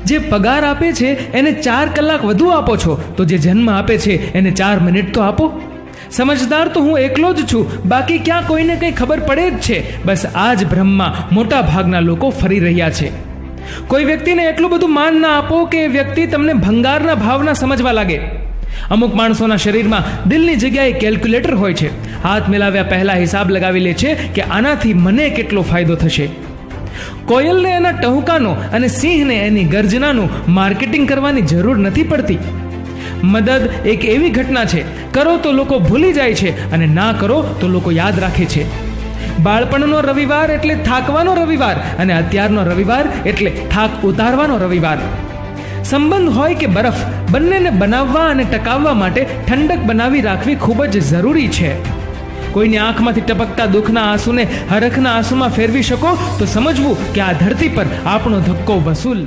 જે પગાર આપે છે એને 4 કલાક વધુ આપો છો, તો જે જન્મ આપે છે એને 4 મિનિટ તો આપો. સમજદાર તો હું એકલો જ છું, બાકી ક્યાં કોઈને કંઈ ખબર પડે જ છે. બસ આ જ ભ્રમમાં મોટા ભાગના લોકો ફરી રહ્યા છે. કોઈ વ્યક્તિને એટલું બધું માન ના આપો કે એ વ્યક્તિ તમને ભંગારના ભાવના સમજવા લાગે. અમુક માણસોના શરીરમાં દિલની જગ્યાએ કેલ્ક્યુલેટર હોય છે. હાથ મિલાવ્યા પહેલા હિસાબ લગાવી લે છે કે આનાથી મને કેટલો ફાયદો થશે. કોયલને એના ટહુકાનો અને સિંહને એની ગર્જનાનું માર્કેટિંગ કરવાની જરૂર નથી પડતી. મદદ એક એવી ઘટના છે, કરો તો લોકો ભૂલી જાય છે અને ના કરો તો લોકો યાદ રાખે છે. બાળપણનો રવિવાર એટલે થાકવાનો રવિવાર, અને અત્યારનો રવિવાર એટલે થાક ઉતારવાનો રવિવાર. સંબંધ હોય કે બરફ, બંનેને બનાવવા અને ટકાવવા માટે ઠંડક બનાવી રાખવી ખૂબ જ જરૂરી છે. કોઈની આંખમાંથી ટપકતા દુઃખના આંસુને હરખના આંસુમાં ફેરવી શકો તો સમજવું કે આ ધરતી પર આપણો ધક્કો વસૂલ.